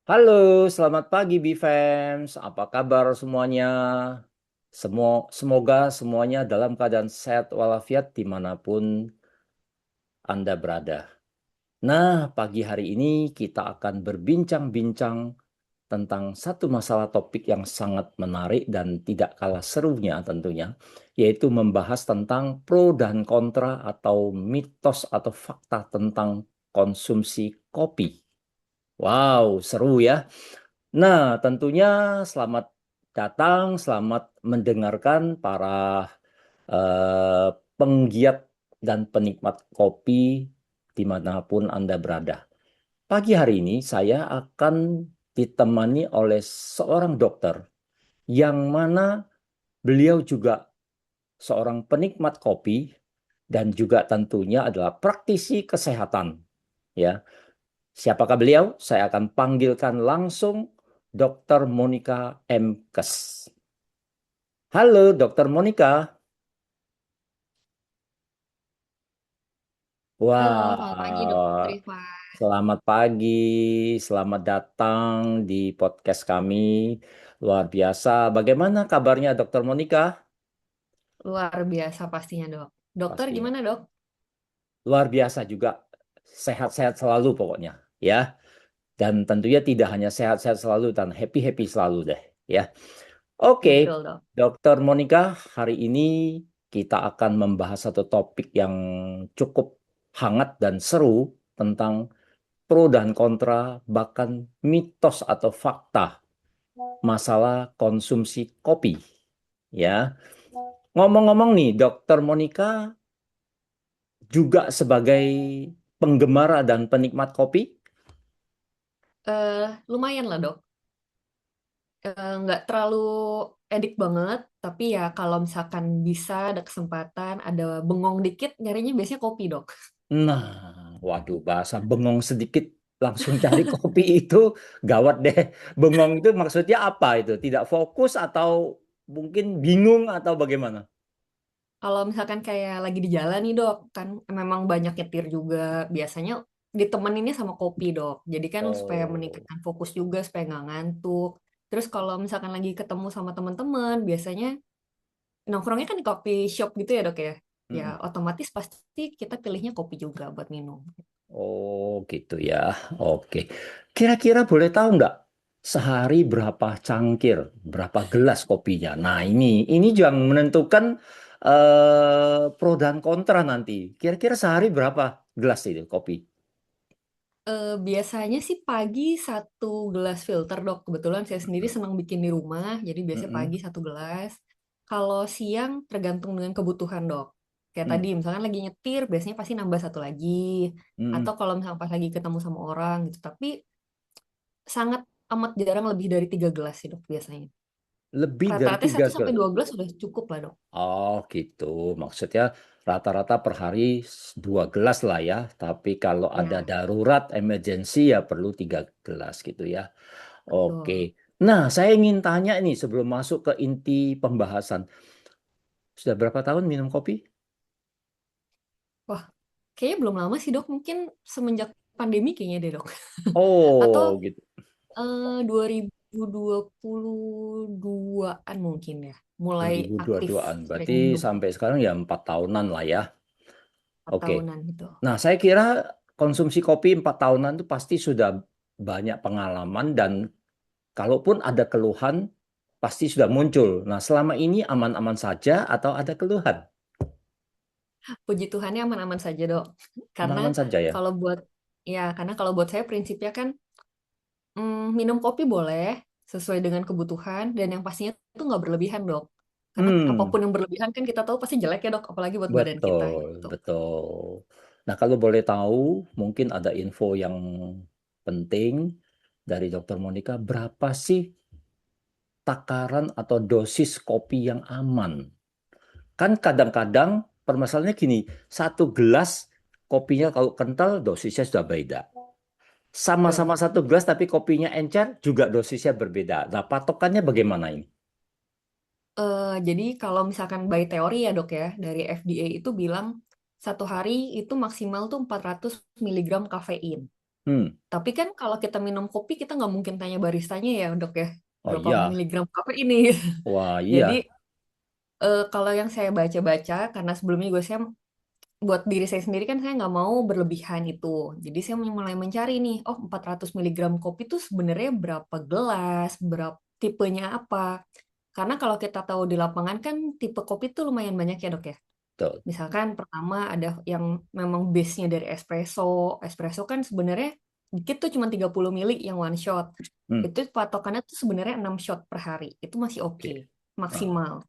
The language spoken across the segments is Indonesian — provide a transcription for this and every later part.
Halo, selamat pagi Bifems. Apa kabar semuanya? Semoga semuanya dalam keadaan sehat walafiat dimanapun Anda berada. Nah, pagi hari ini kita akan berbincang-bincang tentang satu masalah topik yang sangat menarik dan tidak kalah serunya tentunya, yaitu membahas tentang pro dan kontra atau mitos atau fakta tentang konsumsi kopi. Wow, seru ya. Nah, tentunya selamat datang, selamat mendengarkan para eh, penggiat dan penikmat kopi dimanapun Anda berada. Pagi hari ini saya akan ditemani oleh seorang dokter yang mana beliau juga seorang penikmat kopi dan juga tentunya adalah praktisi kesehatan. Ya, siapakah beliau? Saya akan panggilkan langsung Dr. Monica M. Kes. Halo, Dr. Monica. Halo, selamat pagi Dokter Wah, Rifan. selamat pagi, selamat datang di podcast kami. Luar biasa. Bagaimana kabarnya, Dr. Monica? Luar biasa pastinya dok. Dokter Pastinya. gimana dok? Luar biasa juga. Sehat-sehat selalu pokoknya. Ya. Dan tentunya tidak hanya sehat-sehat selalu dan happy-happy selalu deh. Ya. Oke, Betul dok. Dokter Monica, hari ini kita akan membahas satu topik yang cukup hangat dan seru tentang pro dan kontra, bahkan mitos atau fakta masalah konsumsi kopi. Ya, ngomong-ngomong nih, Dokter Monica juga sebagai penggemar dan penikmat kopi. Lumayan lah dok. Nggak terlalu edik banget, tapi ya kalau misalkan bisa ada kesempatan, ada bengong dikit, nyarinya biasanya kopi dok. Nah, waduh, bahasa bengong sedikit langsung cari kopi itu gawat deh. Bengong itu maksudnya apa itu? Tidak fokus atau mungkin bingung atau bagaimana? Kalau misalkan kayak lagi di jalan nih dok, kan memang banyak nyetir juga. Biasanya ditemeninnya sama kopi dok. Jadi kan supaya Oh. meningkatkan fokus juga, supaya nggak ngantuk. Terus kalau misalkan lagi ketemu sama teman-teman, biasanya nongkrongnya kan di coffee shop gitu ya dok ya. Ya Mm. otomatis pasti kita pilihnya kopi juga buat minum. Oh, gitu ya. Oke. Kira-kira boleh tahu nggak sehari berapa cangkir, berapa gelas kopinya? Nah, ini juga menentukan pro dan kontra nanti. Kira-kira sehari berapa gelas itu kopi? Biasanya sih pagi satu gelas filter dok. Kebetulan saya sendiri senang bikin di rumah, jadi biasanya pagi Mm-mm. satu gelas. Kalau siang tergantung dengan kebutuhan dok. Kayak tadi Mm. misalkan lagi nyetir, biasanya pasti nambah satu lagi. Atau Mm. kalau misalkan pas lagi ketemu sama orang gitu. Tapi sangat amat jarang lebih dari 3 gelas sih dok biasanya. Lebih dari Rata-rata tiga 1 sampai 2 gelas sudah cukup lah dok. Oh gitu, maksudnya rata-rata per hari 2 gelas lah ya. Tapi kalau ada Ya, darurat, emergency ya perlu 3 gelas gitu ya. Oke. betul. Nah, saya ingin tanya ini sebelum masuk ke inti pembahasan. Sudah berapa tahun minum kopi? Wah, kayaknya belum lama sih dok. Mungkin semenjak pandemi kayaknya deh dok. Atau Oh gitu. 2022-an mungkin ya, mulai aktif 2022-an. sering Berarti minum sampai sekarang ya 4 tahunan lah ya. 4 Oke. tahunan gitu. Nah, saya kira konsumsi kopi 4 tahunan itu pasti sudah banyak pengalaman dan kalaupun ada keluhan, pasti sudah muncul. Nah, selama ini aman-aman saja atau ada keluhan? Puji Tuhannya aman-aman saja dok. Karena Aman-aman saja ya. kalau buat saya prinsipnya kan minum kopi boleh sesuai dengan kebutuhan dan yang pastinya itu nggak berlebihan dok. Karena Hmm, apapun yang berlebihan kan kita tahu pasti jelek ya dok, apalagi buat badan kita betul, gitu. betul. Nah, kalau boleh tahu, mungkin ada info yang penting dari Dokter Monica, berapa sih takaran atau dosis kopi yang aman? Kan kadang-kadang permasalahannya gini, 1 gelas kopinya kalau kental dosisnya sudah beda. Sama-sama Betul. 1 gelas tapi kopinya encer juga dosisnya berbeda. Nah, patokannya bagaimana ini? Jadi kalau misalkan by teori ya dok ya, dari FDA itu bilang 1 hari itu maksimal tuh 400 miligram kafein. Hmm. Tapi kan kalau kita minum kopi, kita nggak mungkin tanya baristanya ya, dok ya, Oh berapa iya, miligram kafe ini. wah Jadi iya, kalau yang saya baca-baca, karena sebelumnya juga saya buat diri saya sendiri kan saya nggak mau berlebihan itu. Jadi saya mulai mencari nih, oh 400 miligram kopi itu sebenarnya berapa gelas, berapa tipenya apa. Karena kalau kita tahu di lapangan kan tipe kopi itu lumayan banyak ya dok ya. betul. Misalkan pertama ada yang memang base-nya dari espresso. Espresso kan sebenarnya dikit tuh cuma 30 mili yang one shot. Hmm. Itu patokannya tuh sebenarnya 6 shot per hari. Itu masih oke, Oke. Ah, maksimal.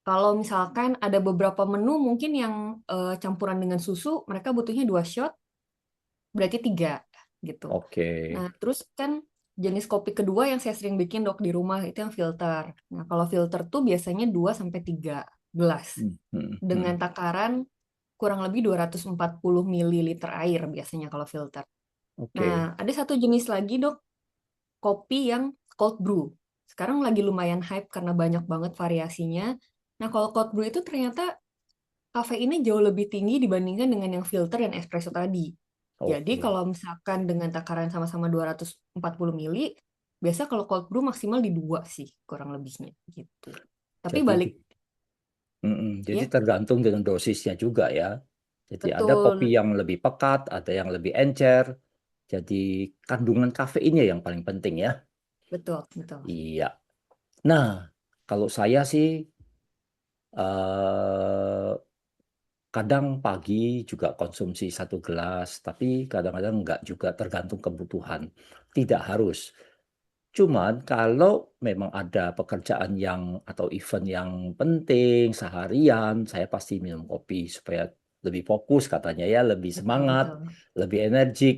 Kalau misalkan ada beberapa menu mungkin yang campuran dengan susu, mereka butuhnya 2 shot, berarti 3 gitu. oke. Nah, terus kan jenis kopi kedua yang saya sering bikin dok di rumah itu yang filter. Nah, kalau filter tuh biasanya 2 sampai 3 gelas Hmm, hmm, dengan hmm. takaran kurang lebih 240 mililiter air biasanya kalau filter. Oke. Nah, ada satu jenis lagi dok, kopi yang cold brew. Sekarang lagi lumayan hype karena banyak banget variasinya. Nah, kalau cold brew itu ternyata kafeinnya jauh lebih tinggi dibandingkan dengan yang filter dan espresso tadi. Jadi Oke. kalau misalkan dengan takaran sama-sama 240 mili, biasa kalau cold brew maksimal di 2 sih kurang lebihnya gitu. Tapi Jadi, balik jadi ya, tergantung dengan dosisnya juga ya. Jadi ada kopi betul, yang lebih pekat, ada yang lebih encer. Jadi kandungan kafeinnya yang paling penting ya. betul, betul. Iya. Nah, kalau saya sih eh, kadang pagi juga konsumsi 1 gelas, tapi kadang-kadang enggak juga tergantung kebutuhan. Tidak harus. Cuman kalau memang ada pekerjaan yang atau event yang penting seharian, saya pasti minum kopi supaya lebih fokus katanya ya, lebih Betul, semangat, betul. lebih energik.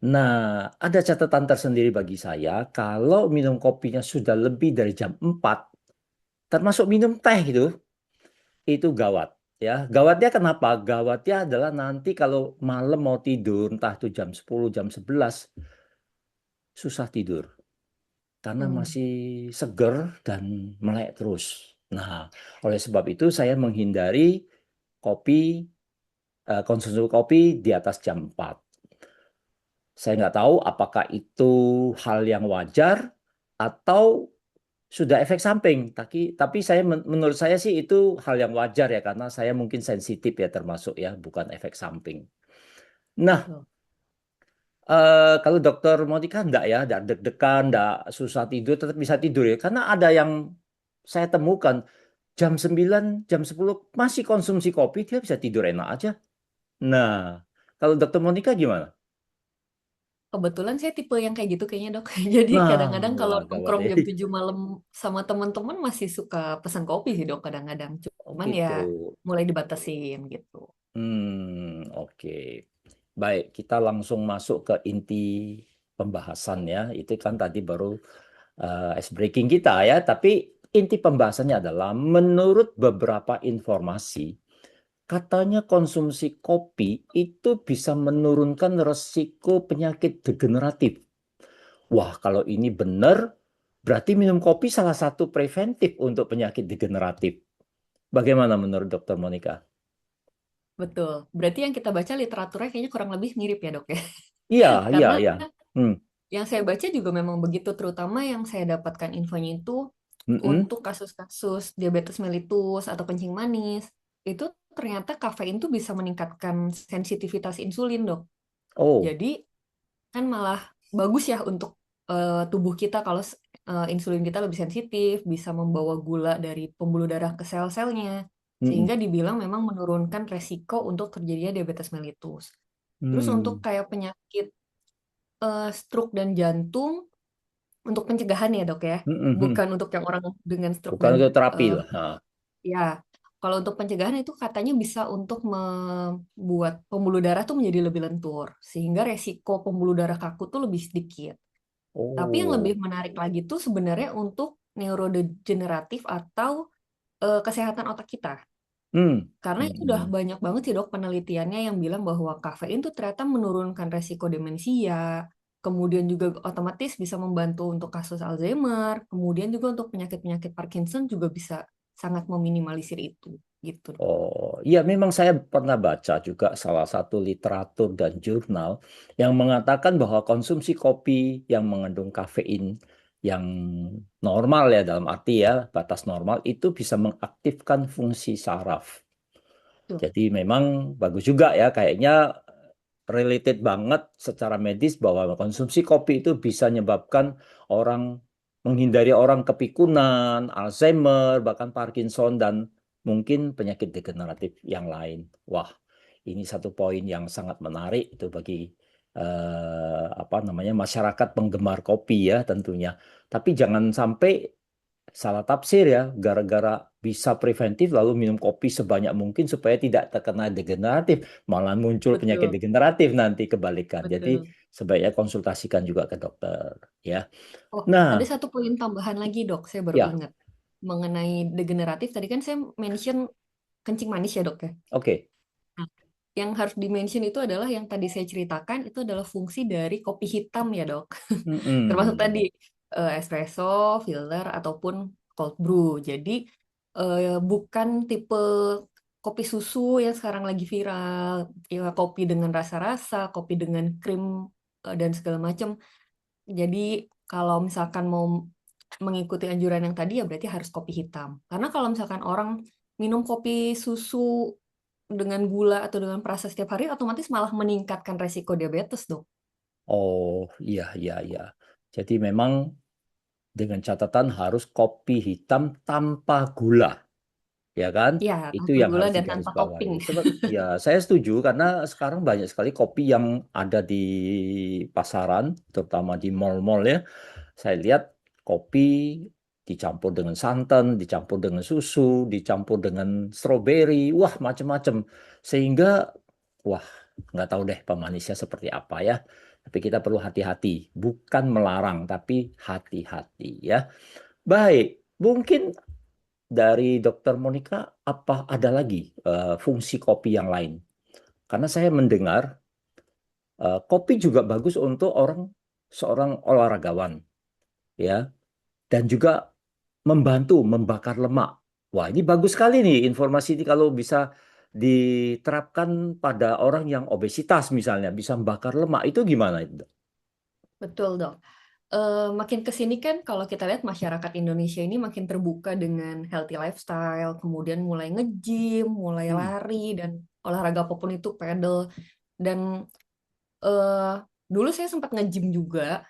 Nah, ada catatan tersendiri bagi saya kalau minum kopinya sudah lebih dari jam 4, termasuk minum teh itu gawat. Ya, gawatnya kenapa? Gawatnya adalah nanti kalau malam mau tidur, entah itu jam 10, jam 11, susah tidur karena Hmm, masih seger dan melek terus. Nah, oleh sebab itu saya menghindari kopi, konsumsi kopi di atas jam 4. Saya nggak tahu apakah itu hal yang wajar atau sudah efek samping. Tapi saya menurut saya sih itu hal yang wajar ya karena saya mungkin sensitif ya termasuk ya, bukan efek samping. Nah, betul. kalau dokter Monica enggak ya, enggak deg-degan, enggak susah tidur, tetap bisa tidur ya. Karena ada yang saya temukan jam 9, jam 10 masih konsumsi kopi, dia bisa tidur enak aja. Nah, kalau dokter Monica gimana? Kebetulan saya tipe yang kayak gitu kayaknya dok. Jadi Nah, kadang-kadang kalau wah gawat nongkrong ya. jam 7 malam sama teman-teman masih suka pesan kopi sih dok kadang-kadang. Oh Cuman ya gitu. mulai dibatasin gitu. Oke. Baik, kita langsung masuk ke inti pembahasan ya. Itu kan tadi baru ice breaking kita ya, tapi inti pembahasannya adalah menurut beberapa informasi, katanya konsumsi kopi itu bisa menurunkan resiko penyakit degeneratif. Wah, kalau ini benar, berarti minum kopi salah satu preventif untuk penyakit degeneratif. Bagaimana menurut Dokter Monica? Betul. Berarti yang kita baca literaturnya kayaknya kurang lebih mirip ya dok ya. Iya, iya, Karena iya. Hmm. yang saya baca juga memang begitu, terutama yang saya dapatkan infonya itu Mm-mm. untuk kasus-kasus diabetes mellitus atau kencing manis, itu ternyata kafein tuh bisa meningkatkan sensitivitas insulin dok. Oh, Jadi kan malah bagus ya untuk tubuh kita kalau insulin kita lebih sensitif, bisa membawa gula dari pembuluh darah ke sel-selnya, mm-mm. sehingga dibilang memang menurunkan resiko untuk terjadinya diabetes mellitus. Terus untuk Hmm. kayak penyakit stroke dan jantung, untuk pencegahan ya dok ya, Mm-mm. bukan untuk yang orang dengan stroke Bukan dan untuk terapi eh, lah. Nah. ya, kalau untuk pencegahan itu katanya bisa untuk membuat pembuluh darah tuh menjadi lebih lentur, sehingga resiko pembuluh darah kaku tuh lebih sedikit. Tapi yang lebih Oh, menarik lagi tuh sebenarnya untuk neurodegeneratif atau kesehatan otak kita. hmm. Karena itu udah Hmm. banyak banget sih dok penelitiannya yang bilang bahwa kafein tuh ternyata menurunkan resiko demensia, kemudian juga otomatis bisa membantu untuk kasus Alzheimer, kemudian juga untuk penyakit-penyakit Parkinson juga bisa sangat meminimalisir itu gitu. Oh, iya memang saya pernah baca juga salah satu literatur dan jurnal yang mengatakan bahwa konsumsi kopi yang mengandung kafein yang normal ya dalam arti ya batas normal itu bisa mengaktifkan fungsi saraf. Tuh, Jadi memang bagus juga ya kayaknya related banget secara medis bahwa konsumsi kopi itu bisa menyebabkan orang menghindari orang kepikunan, Alzheimer, bahkan Parkinson dan mungkin penyakit degeneratif yang lain. Wah, ini satu poin yang sangat menarik itu bagi apa namanya masyarakat penggemar kopi ya tentunya. Tapi jangan sampai salah tafsir ya, gara-gara bisa preventif lalu minum kopi sebanyak mungkin supaya tidak terkena degeneratif, malah muncul penyakit betul, degeneratif nanti kebalikan. Jadi betul. sebaiknya konsultasikan juga ke dokter ya. Oh, Nah, ada satu poin tambahan lagi dok, saya baru ya, ingat mengenai degeneratif. Tadi kan saya mention kencing manis ya dok ya. oke. Nah, yang harus di-mention itu adalah yang tadi saya ceritakan itu adalah fungsi dari kopi hitam ya dok. Termasuk tadi Mm-mm. espresso, filter ataupun cold brew. Jadi bukan tipe kopi susu yang sekarang lagi viral, ya, kopi dengan rasa-rasa, kopi dengan krim dan segala macam. Jadi kalau misalkan mau mengikuti anjuran yang tadi ya berarti harus kopi hitam. Karena kalau misalkan orang minum kopi susu dengan gula atau dengan perasa setiap hari otomatis malah meningkatkan resiko diabetes dok. Oh, iya, iya, iya. Jadi memang dengan catatan harus kopi hitam tanpa gula. Ya kan? Ya, Itu tanpa yang gula harus dan tanpa digarisbawahi. topping. Ya, saya setuju karena sekarang banyak sekali kopi yang ada di pasaran, terutama di mall-mall ya. Saya lihat kopi dicampur dengan santan, dicampur dengan susu, dicampur dengan stroberi, wah macam-macam. Sehingga, wah nggak tahu deh pemanisnya seperti apa ya. Tapi kita perlu hati-hati, bukan melarang, tapi hati-hati ya. Baik, mungkin dari Dokter Monica, apa ada lagi fungsi kopi yang lain? Karena saya mendengar kopi juga bagus untuk seorang olahragawan, ya, dan juga membantu membakar lemak. Wah, ini bagus sekali nih informasi ini kalau bisa diterapkan pada orang yang obesitas misalnya, bisa membakar lemak. Itu gimana itu, Dok? Betul dok. Makin ke sini kan kalau kita lihat masyarakat Indonesia ini makin terbuka dengan healthy lifestyle, kemudian mulai nge-gym, mulai Hmm, lari dan olahraga apapun itu pedal dan eh dulu saya sempat nge-gym juga.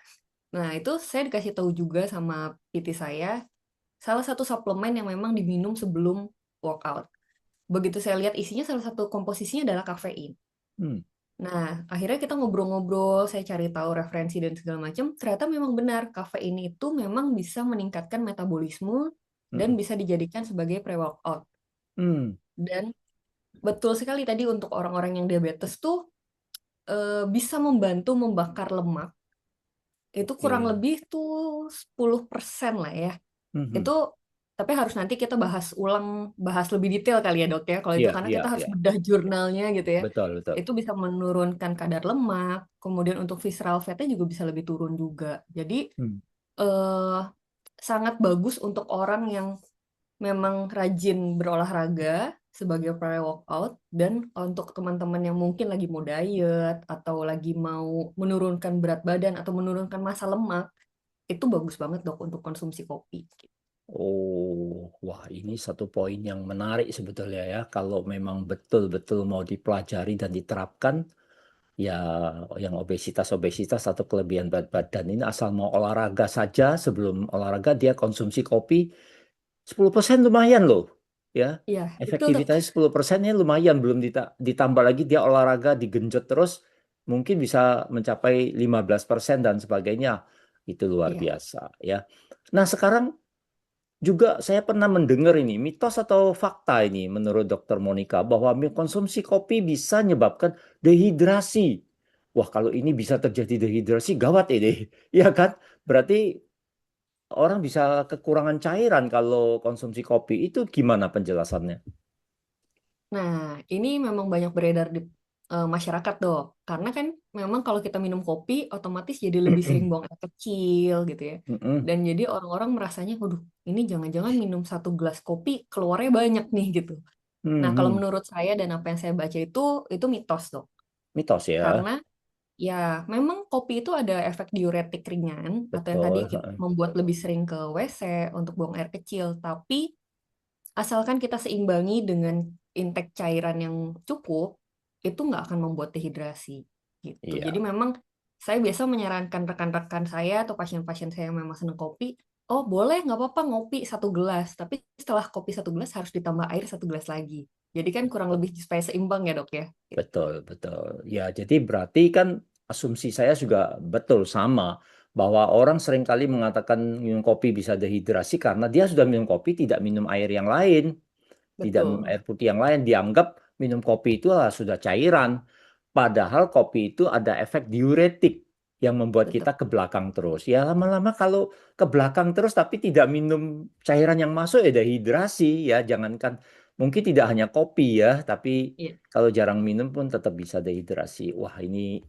Nah, itu saya dikasih tahu juga sama PT saya, salah satu suplemen yang memang diminum sebelum workout. Begitu saya lihat isinya, salah satu komposisinya adalah kafein. hmm, Nah, akhirnya kita ngobrol-ngobrol, saya cari tahu referensi dan segala macam. Ternyata memang benar, kafein itu memang bisa meningkatkan metabolisme dan hmm, bisa dijadikan sebagai pre-workout. hmm, Dan betul sekali tadi untuk orang-orang yang diabetes tuh bisa membantu membakar lemak. Itu kurang oke. lebih tuh 10% lah ya. Hmm, Itu hmm. tapi harus nanti kita bahas ulang, bahas lebih detail kali ya dok ya. Kalau itu Iya, karena iya, kita harus iya. bedah jurnalnya gitu ya. Betul, betul. Itu bisa menurunkan kadar lemak, kemudian untuk visceral fatnya juga bisa lebih turun juga. Jadi Hmm. eh, sangat bagus untuk orang yang memang rajin berolahraga sebagai pre-workout dan untuk teman-teman yang mungkin lagi mau diet atau lagi mau menurunkan berat badan atau menurunkan massa lemak, itu bagus banget dok untuk konsumsi kopi. Oh, wah ini satu poin yang menarik sebetulnya ya. Kalau memang betul-betul mau dipelajari dan diterapkan, ya yang obesitas-obesitas atau kelebihan berat badan ini asal mau olahraga saja, sebelum olahraga dia konsumsi kopi 10% lumayan loh. Ya, Iya, betul dok. efektivitasnya 10%-nya lumayan. Belum ditambah lagi dia olahraga digenjot terus, mungkin bisa mencapai 15% dan sebagainya. Itu luar Iya. biasa ya. Nah, sekarang juga saya pernah mendengar ini, mitos atau fakta ini menurut Dokter Monica bahwa konsumsi kopi bisa menyebabkan dehidrasi. Wah, kalau ini bisa terjadi dehidrasi, gawat ini. Ya kan? Berarti orang bisa kekurangan cairan kalau konsumsi kopi. Itu gimana penjelasannya? Nah, ini memang banyak beredar masyarakat dok. Karena kan memang kalau kita minum kopi otomatis jadi lebih sering buang air kecil gitu ya. Mm-mm. Dan jadi orang-orang merasanya, waduh, ini jangan-jangan minum 1 gelas kopi keluarnya banyak nih gitu. Nah, kalau Mhm. menurut saya dan apa yang saya baca itu mitos dok. Mitos ya, Karena ya memang kopi itu ada efek diuretik ringan atau yang tadi betul. membuat lebih sering ke WC untuk buang air kecil. Tapi asalkan kita seimbangi dengan intake cairan yang cukup, itu nggak akan membuat dehidrasi gitu. Jadi Iya, memang saya biasa menyarankan rekan-rekan saya atau pasien-pasien saya yang memang senang kopi, oh boleh nggak apa-apa ngopi 1 gelas, tapi setelah kopi 1 gelas harus ditambah air 1 gelas lagi. Jadi kan kurang lebih supaya seimbang ya dok ya. Gitu. betul, betul. Ya, jadi berarti kan asumsi saya juga betul sama bahwa orang seringkali mengatakan minum kopi bisa dehidrasi karena dia sudah minum kopi, tidak minum air yang lain, tidak minum Betul, air putih yang lain, dianggap minum kopi itu sudah cairan. Padahal kopi itu ada efek diuretik yang membuat betul. kita ke belakang terus. Ya lama-lama kalau ke belakang terus tapi tidak minum cairan yang masuk ya dehidrasi ya. Jangankan mungkin tidak hanya kopi ya, tapi Iya. kalau jarang minum pun tetap bisa dehidrasi. Wah, ini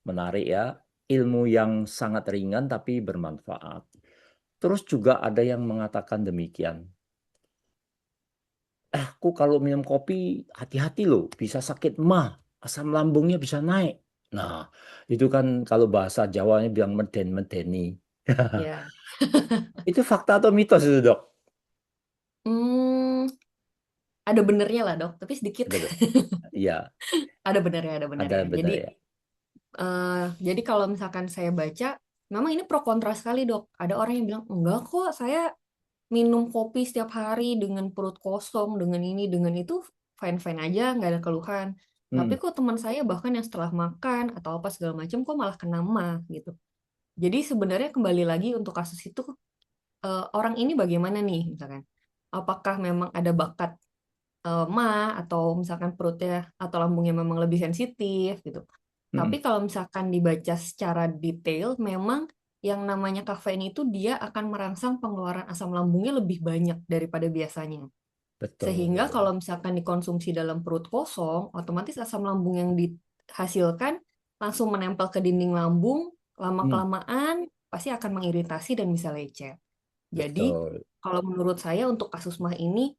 menarik ya. Ilmu yang sangat ringan tapi bermanfaat. Terus juga ada yang mengatakan demikian. Aku kalau minum kopi hati-hati loh, bisa sakit mah, asam lambungnya bisa naik. Nah, itu kan kalau bahasa Jawanya bilang meden-medeni. Ya. Itu fakta atau mitos itu, Dok? Hmm, ada benernya lah dok, tapi sedikit. Ada, iya, Ada benernya, ada ada benernya. benar ya. Jadi kalau misalkan saya baca, memang ini pro kontra sekali dok. Ada orang yang bilang, enggak kok, saya minum kopi setiap hari dengan perut kosong, dengan ini, dengan itu, fine-fine aja, nggak ada keluhan. Tapi Hmm, kok teman saya bahkan yang setelah makan atau apa segala macam, kok malah kena mah gitu. Jadi sebenarnya kembali lagi untuk kasus itu, orang ini bagaimana nih, misalkan. Apakah memang ada bakat atau misalkan perutnya atau lambungnya memang lebih sensitif gitu. Tapi hmm, kalau misalkan dibaca secara detail, memang yang namanya kafein itu dia akan merangsang pengeluaran asam lambungnya lebih banyak daripada biasanya. Sehingga betul. kalau misalkan dikonsumsi dalam perut kosong, otomatis asam lambung yang dihasilkan langsung menempel ke dinding lambung, Hmm, lama-kelamaan pasti akan mengiritasi dan bisa lecet. Jadi, betul, kalau menurut saya untuk kasus mah ini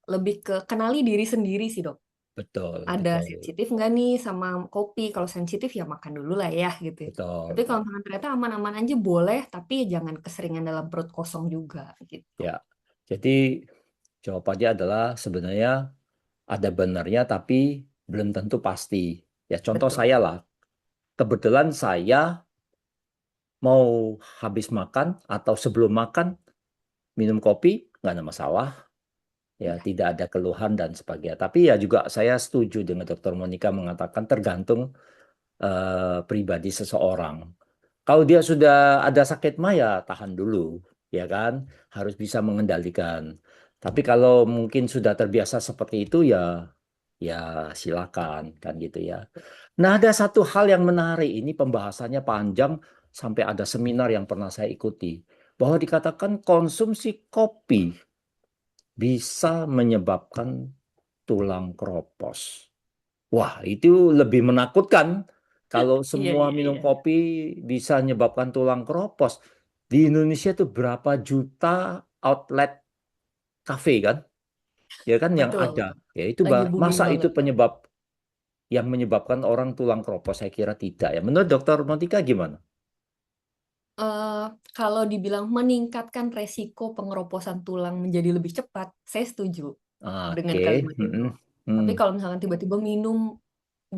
lebih ke kenali diri sendiri sih dok. betul, Ada betul, sensitif nggak nih sama kopi? Kalau sensitif ya makan dulu lah ya gitu. Tapi betul. kalau misalkan ternyata aman-aman aja boleh, tapi jangan keseringan dalam perut kosong juga gitu. Ya, jadi jawabannya adalah sebenarnya ada benarnya tapi belum tentu pasti. Ya, contoh Betul. saya lah. Kebetulan saya mau habis makan atau sebelum makan minum kopi, nggak ada masalah. Ya, Ya, tidak ada keluhan dan sebagainya. Tapi ya juga saya setuju dengan Dokter Monica mengatakan tergantung pribadi seseorang. Kalau dia sudah ada sakit mah ya tahan dulu, ya kan? Harus bisa mengendalikan. Tapi kalau mungkin sudah terbiasa seperti itu ya ya silakan kan gitu ya. Nah, ada satu hal yang menarik, ini pembahasannya panjang sampai ada seminar yang pernah saya ikuti, bahwa dikatakan konsumsi kopi bisa menyebabkan tulang kropos. Wah, itu lebih menakutkan kalau iya, semua iya, minum iya. kopi bisa menyebabkan tulang kropos. Di Indonesia tuh berapa juta outlet cafe kan? Ya kan yang Betul. ada. Ya itu Lagi booming masa itu banget. penyebab yang menyebabkan orang tulang kropos? Saya kira tidak ya. Menurut Dokter Motika gimana? Eh, Kalau dibilang meningkatkan resiko pengeroposan tulang menjadi lebih cepat, saya setuju dengan Oke. kalimat itu. Mm-mm. Tapi Hmm. kalau misalkan tiba-tiba minum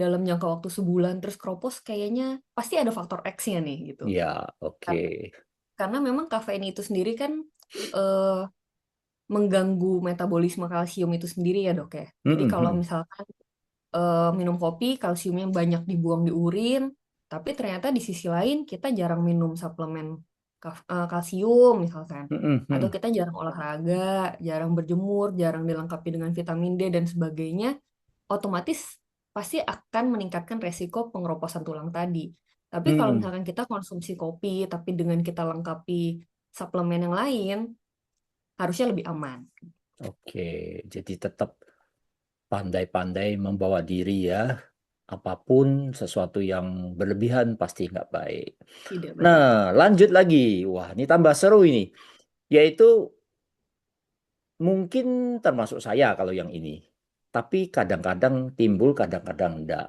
dalam jangka waktu sebulan terus keropos, kayaknya pasti ada faktor X-nya nih gitu. Ya, oke. Karena memang kafein itu sendiri kan eh, mengganggu metabolisme kalsium itu sendiri ya dok ya. Jadi kalau Mm-mm. misalkan minum kopi, kalsiumnya banyak dibuang di urin, tapi ternyata di sisi lain kita jarang minum suplemen kalsium misalkan. Atau Mm-mm. kita jarang olahraga, jarang berjemur, jarang dilengkapi dengan vitamin D dan sebagainya, otomatis pasti akan meningkatkan resiko pengeroposan tulang tadi. Tapi kalau Mm-mm. misalkan kita konsumsi kopi, tapi dengan kita lengkapi suplemen yang lain, harusnya lebih aman. Oke, jadi tetap pandai-pandai membawa diri ya. apapun sesuatu yang berlebihan pasti nggak baik. Tidak Nah, baik. lanjut lagi. Wah, ini tambah seru ini. Yaitu mungkin termasuk saya kalau yang ini. Tapi kadang-kadang timbul, kadang-kadang enggak.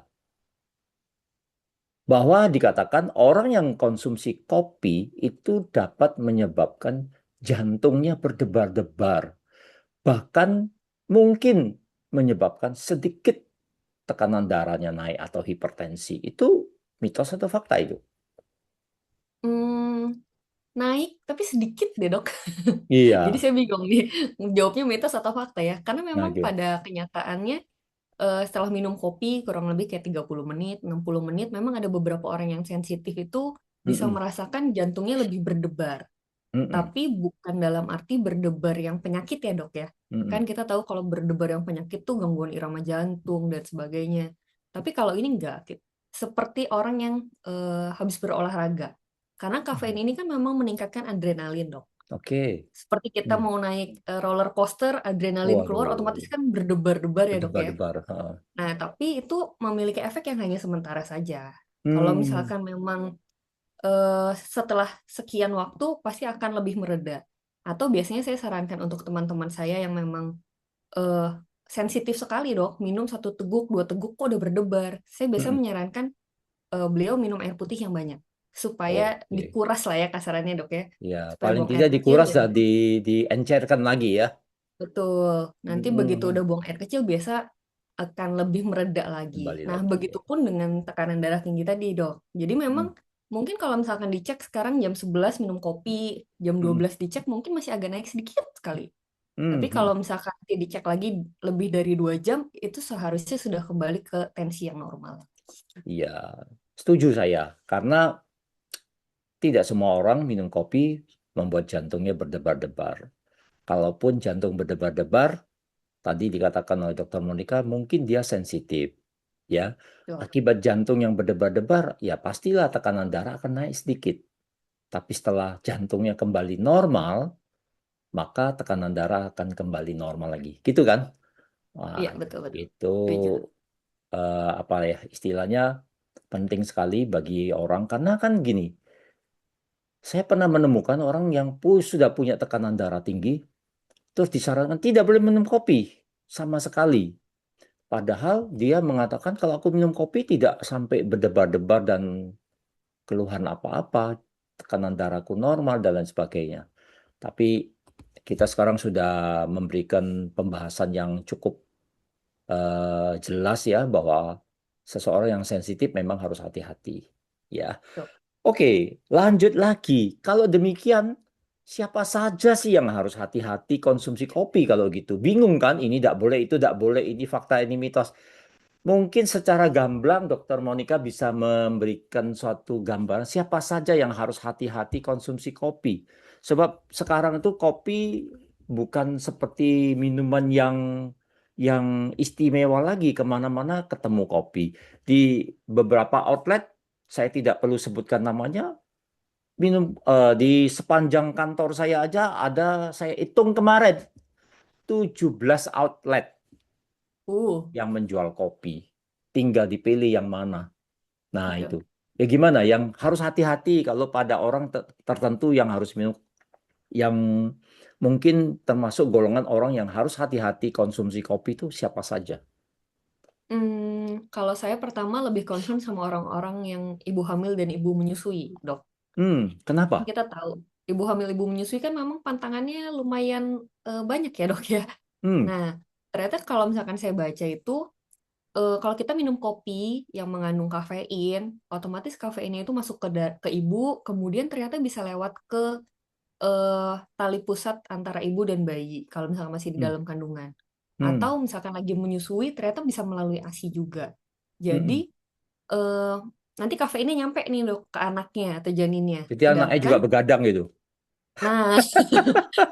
Bahwa dikatakan orang yang konsumsi kopi itu dapat menyebabkan jantungnya berdebar-debar. Bahkan mungkin menyebabkan sedikit tekanan darahnya naik atau hipertensi. Itu mitos atau fakta itu? Hmm, naik, tapi sedikit deh dok. Jadi Iya. saya bingung nih, jawabnya mitos atau fakta ya. Karena Nah, memang itu. pada kenyataannya setelah minum kopi kurang lebih kayak 30 menit, 60 menit, memang ada beberapa orang yang sensitif itu bisa Mm-mm. merasakan jantungnya lebih berdebar. Mm-mm. Tapi bukan dalam arti berdebar yang penyakit ya dok ya. Kan Mm-mm. kita tahu kalau berdebar yang penyakit tuh gangguan irama jantung dan sebagainya. Tapi kalau ini enggak, seperti orang yang habis berolahraga. Karena kafein ini kan memang meningkatkan adrenalin dok. Oke. Seperti kita Hmm. mau naik roller coaster, adrenalin keluar, otomatis Waduh, kan berdebar-debar ya dok ya. berdebar-debar. Ha. Nah, tapi itu memiliki efek yang hanya sementara saja. Kalau Hmm. misalkan memang setelah sekian waktu pasti akan lebih mereda. Atau biasanya saya sarankan untuk teman-teman saya yang memang eh, sensitif sekali dok, minum satu teguk, dua teguk kok udah berdebar. Saya biasanya Mm-mm. menyarankan beliau minum air putih yang banyak supaya Oke. dikuras lah ya kasarannya dok ya, Ya, supaya paling buang air tidak kecil dikuras biar dan diencerkan lagi ya. betul. Nanti begitu Mm-mm. udah buang air kecil biasa akan lebih mereda lagi. Kembali Nah, lagi. begitupun dengan tekanan darah tinggi tadi, Dok. Jadi memang Mm. mungkin kalau misalkan dicek sekarang jam 11 minum kopi, jam dua Mm. belas dicek mungkin masih agak naik sedikit sekali. Tapi Mm. kalau Mm. misalkan nanti dicek lagi lebih dari 2 jam, itu seharusnya sudah kembali ke tensi yang normal. Iya, setuju saya. Karena tidak semua orang minum kopi membuat jantungnya berdebar-debar. Kalaupun jantung berdebar-debar, tadi dikatakan oleh Dokter Monica, mungkin dia sensitif. Ya, Betul. akibat jantung yang berdebar-debar, ya pastilah tekanan darah akan naik sedikit. Tapi setelah jantungnya kembali normal, maka tekanan darah akan kembali normal lagi. Gitu kan? Wah, Iya, betul-betul. itu Setuju. apa ya istilahnya penting sekali bagi orang karena kan gini, saya pernah menemukan orang yang sudah punya tekanan darah tinggi, terus disarankan tidak boleh minum kopi sama sekali. Padahal dia mengatakan kalau aku minum kopi tidak sampai berdebar-debar dan keluhan apa-apa, tekanan darahku normal dan lain sebagainya. Tapi kita sekarang sudah memberikan pembahasan yang cukup jelas ya bahwa seseorang yang sensitif memang harus hati-hati. Ya, Betul. oke, lanjut lagi. Kalau demikian, siapa saja sih yang harus hati-hati konsumsi kopi kalau gitu? Bingung kan? Ini tidak boleh, itu tidak boleh, ini fakta, ini mitos. Mungkin secara gamblang Dokter Monica bisa memberikan suatu gambaran siapa saja yang harus hati-hati konsumsi kopi. Sebab sekarang itu kopi bukan seperti minuman yang istimewa lagi kemana-mana ketemu kopi. Di beberapa outlet, saya tidak perlu sebutkan namanya, di sepanjang kantor saya aja ada, saya hitung kemarin 17 outlet Uh, yang menjual kopi. Tinggal dipilih yang mana. Nah, itu. betul. Ya gimana? Yang harus hati-hati kalau pada orang tertentu yang harus minum, yang mungkin termasuk golongan orang yang harus hati-hati konsumsi kopi itu siapa saja? Kalau saya pertama lebih concern sama orang-orang yang ibu hamil dan ibu menyusui, dok. Kan Kenapa? kita tahu ibu hamil ibu menyusui kan memang pantangannya lumayan banyak ya dok ya. Hmm, Nah, ternyata kalau misalkan saya baca itu kalau kita minum kopi yang mengandung kafein, otomatis kafeinnya itu masuk ke ibu, kemudian ternyata bisa lewat ke tali pusat antara ibu dan bayi kalau misalkan masih di hmm, dalam kandungan. Atau hmm, misalkan lagi menyusui ternyata bisa melalui ASI juga. Jadi hmm. eh, nanti kafeinnya nyampe nih dok ke anaknya atau janinnya. Jadi anaknya Sedangkan juga begadang gitu. nah,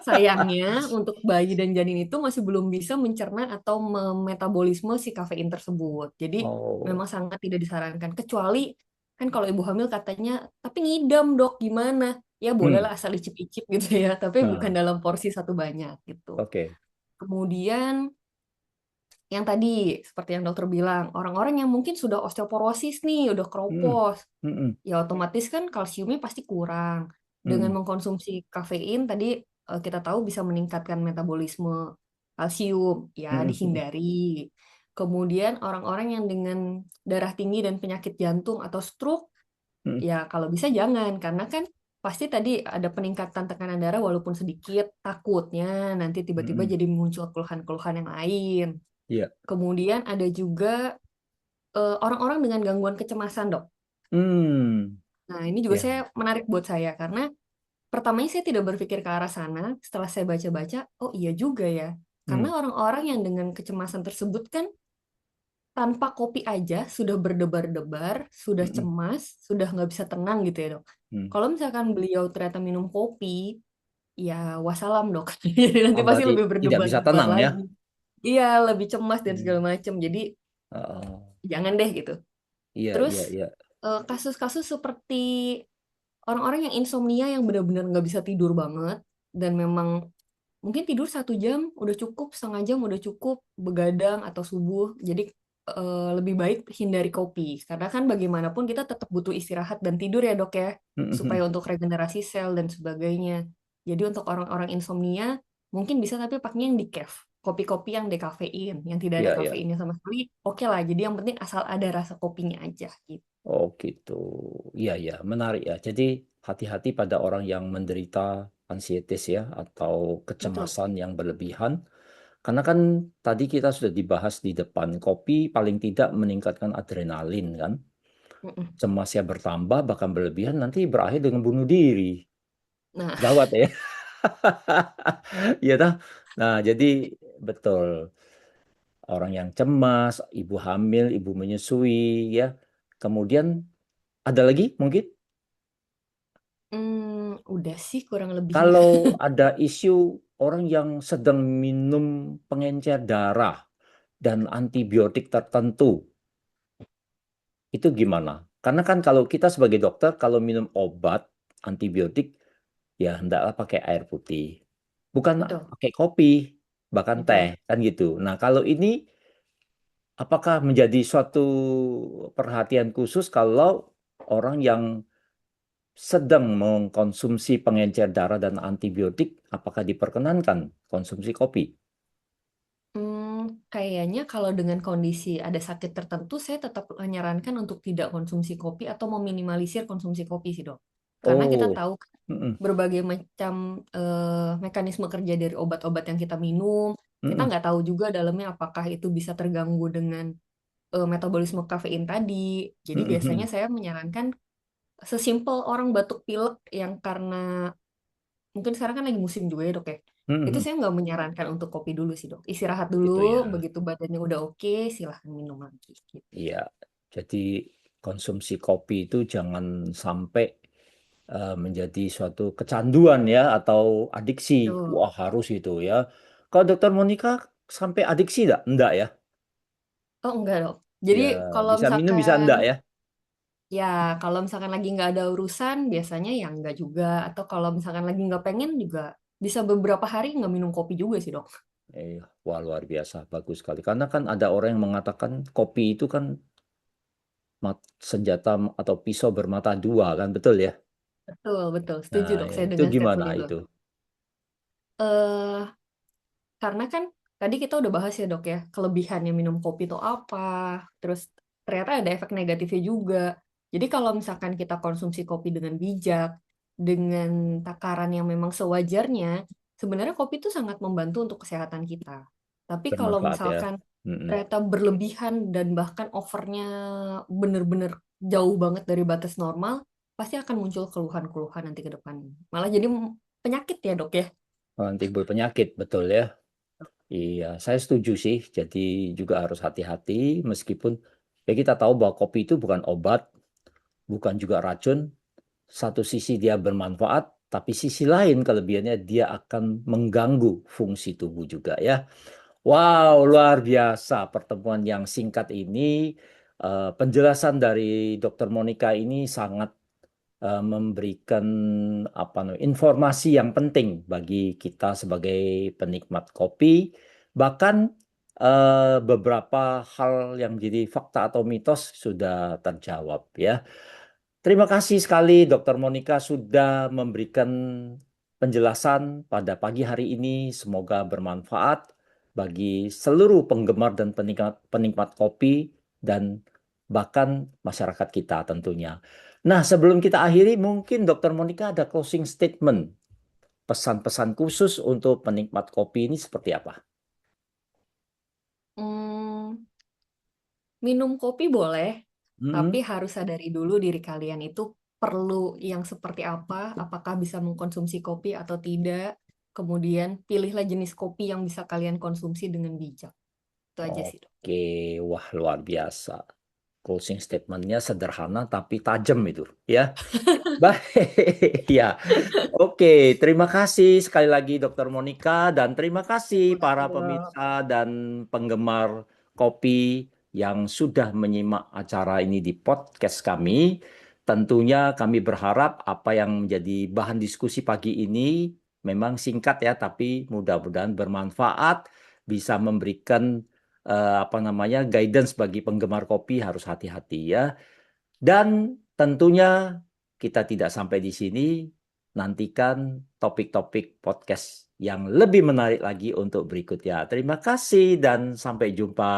sayangnya untuk bayi dan janin itu masih belum bisa mencerna atau memetabolisme si kafein tersebut. Jadi Oh, memang sangat tidak disarankan. Kecuali kan kalau ibu hamil katanya, tapi ngidam dok gimana? Ya bolehlah hmm. asal icip-icip gitu ya, tapi bukan Nah, dalam porsi satu banyak gitu. oke. Kemudian yang tadi seperti yang dokter bilang, orang-orang yang mungkin sudah osteoporosis nih, udah Mm-mm. keropos, Mm-mm. ya otomatis kan kalsiumnya pasti kurang. Dengan Mm-mm. mengkonsumsi kafein tadi kita tahu bisa meningkatkan metabolisme kalsium, ya Mm-mm. dihindari. Kemudian orang-orang yang dengan darah tinggi dan penyakit jantung atau stroke, Mm-mm. ya kalau bisa jangan, karena kan pasti tadi ada peningkatan tekanan darah walaupun sedikit, takutnya nanti tiba-tiba Mm-mm. jadi muncul keluhan-keluhan yang lain. Iya. Kemudian ada juga orang-orang dengan gangguan kecemasan, Dok. Hmm. Nah, ini juga Ya. saya menarik buat saya karena pertamanya saya tidak berpikir ke arah sana. Setelah saya baca-baca, oh iya juga ya. Karena Hmm. orang-orang yang dengan kecemasan tersebut kan tanpa kopi aja sudah berdebar-debar, sudah Mm-mm. cemas, sudah nggak bisa tenang gitu ya, Dok. Hmm. Kalau misalkan beliau ternyata minum kopi, ya wassalam, Dok. Jadi nanti Oh, pasti berarti lebih tidak bisa berdebar-debar tenang ya? lagi. Iya, lebih cemas dan segala Hmm. macam. Jadi Oh, jangan deh gitu. iya, Terus iya, iya. kasus-kasus seperti orang-orang yang insomnia yang benar-benar nggak bisa tidur banget dan memang mungkin tidur 1 jam udah cukup, setengah jam udah cukup, begadang atau subuh. Jadi lebih baik hindari kopi karena kan bagaimanapun kita tetap butuh istirahat dan tidur ya, Dok ya, supaya Mm-mm. untuk regenerasi sel dan sebagainya. Jadi untuk orang-orang insomnia mungkin bisa tapi pakainya yang decaf, kopi-kopi yang dekafein, yang tidak ada Iya, iya. kafeinnya sama sekali. Oke lah, jadi yang penting asal ada rasa kopinya aja gitu. Oh, gitu. Iya, iya. Menarik ya. Jadi, hati-hati pada orang yang menderita ansietis ya, atau Betul. kecemasan yang berlebihan. Karena kan tadi kita sudah dibahas di depan, kopi paling tidak meningkatkan adrenalin kan. Mm-mm. Cemasnya bertambah, bahkan berlebihan, nanti berakhir dengan bunuh diri. Nah, Gawat ya. Iya dah. Nah, jadi betul. Orang yang cemas, ibu hamil, ibu menyusui, ya. Kemudian ada lagi mungkin udah sih kurang lebihnya. kalau ada isu orang yang sedang minum pengencer darah dan antibiotik tertentu, itu gimana? Karena kan kalau kita sebagai dokter, kalau minum obat antibiotik, ya hendaklah pakai air putih. Bukan Betul, pakai kopi, bahkan teh, betul. kan gitu. Nah, kalau ini apakah menjadi suatu perhatian khusus kalau orang yang sedang mengkonsumsi pengencer darah dan antibiotik, apakah diperkenankan konsumsi kopi? Kayaknya kalau dengan kondisi ada sakit tertentu, saya tetap menyarankan untuk tidak konsumsi kopi atau meminimalisir konsumsi kopi sih, Dok. Karena kita Oh, tahu mm-mm, berbagai macam mekanisme kerja dari obat-obat yang kita minum. Kita mm-mm, nggak tahu juga dalamnya apakah itu bisa terganggu dengan metabolisme kafein tadi. Jadi biasanya mm-mm, saya menyarankan sesimpel orang batuk pilek yang karena mungkin sekarang kan lagi musim juga ya, Dok ya. Itu mm-mm. saya nggak menyarankan untuk kopi dulu sih, Dok. Istirahat dulu, Gitu ya. begitu badannya udah oke, silahkan minum lagi. Gitu. Iya, jadi konsumsi kopi itu jangan sampai menjadi suatu kecanduan ya atau adiksi. Tuh. Wah, harus itu ya. Kalau Dokter Monica sampai adiksi enggak? Enggak ya. Oh enggak, Dok. Jadi Ya, kalau bisa minum bisa misalkan enggak ya. ya kalau misalkan lagi nggak ada urusan, biasanya ya enggak juga. Atau kalau misalkan lagi nggak pengen juga bisa beberapa hari nggak minum kopi juga sih, Dok. Wah luar biasa, bagus sekali. Karena kan ada orang yang mengatakan kopi itu kan senjata atau pisau bermata dua kan, betul ya? Betul, betul. Setuju, Nah, Dok. ya, Saya itu dengan gimana statement itu. itu? Eh, Karena kan tadi kita udah bahas ya, Dok ya, kelebihannya minum kopi itu apa, terus ternyata ada efek negatifnya juga. Jadi kalau misalkan kita konsumsi kopi dengan bijak, dengan takaran yang memang sewajarnya, sebenarnya kopi itu sangat membantu untuk kesehatan kita. Tapi kalau Bermanfaat ya. misalkan Mm-mm. ternyata berlebihan dan bahkan overnya bener-bener jauh banget dari batas normal, pasti akan muncul keluhan-keluhan nanti ke depannya. Malah jadi penyakit ya, Dok ya. Timbul penyakit, betul ya. Iya, saya setuju sih. Jadi juga harus hati-hati meskipun ya kita tahu bahwa kopi itu bukan obat, bukan juga racun. Satu sisi dia bermanfaat, tapi sisi lain kelebihannya dia akan mengganggu fungsi tubuh juga ya. Wow, luar biasa pertemuan yang singkat ini. Penjelasan dari Dokter Monica ini sangat memberikan informasi yang penting bagi kita sebagai penikmat kopi. Bahkan beberapa hal yang menjadi fakta atau mitos sudah terjawab ya. Terima kasih sekali Dokter Monica sudah memberikan penjelasan pada pagi hari ini. Semoga bermanfaat bagi seluruh penggemar dan penikmat kopi dan bahkan masyarakat kita tentunya. Nah, sebelum kita akhiri, mungkin Dokter Monica ada closing statement, pesan-pesan khusus untuk penikmat kopi ini seperti apa? Hmm, minum kopi boleh, tapi Mm-mm. harus sadari dulu diri kalian itu perlu yang seperti apa, apakah bisa mengkonsumsi kopi atau tidak. Kemudian pilihlah jenis kopi yang bisa kalian konsumsi dengan bijak. Itu aja sih, Dok. Oke, wah luar biasa. Closing statementnya sederhana tapi tajam itu, ya. Baik, ya. Oke, terima kasih sekali lagi Dokter Monica dan terima kasih Terima para kasih, Dok. pemirsa dan penggemar kopi yang sudah menyimak acara ini di podcast kami. Tentunya kami berharap apa yang menjadi bahan diskusi pagi ini memang singkat ya, tapi mudah-mudahan bermanfaat, bisa memberikan apa namanya guidance bagi penggemar kopi harus hati-hati ya. Dan tentunya kita tidak sampai di sini, nantikan topik-topik podcast yang lebih menarik lagi untuk berikutnya. Terima kasih dan sampai jumpa.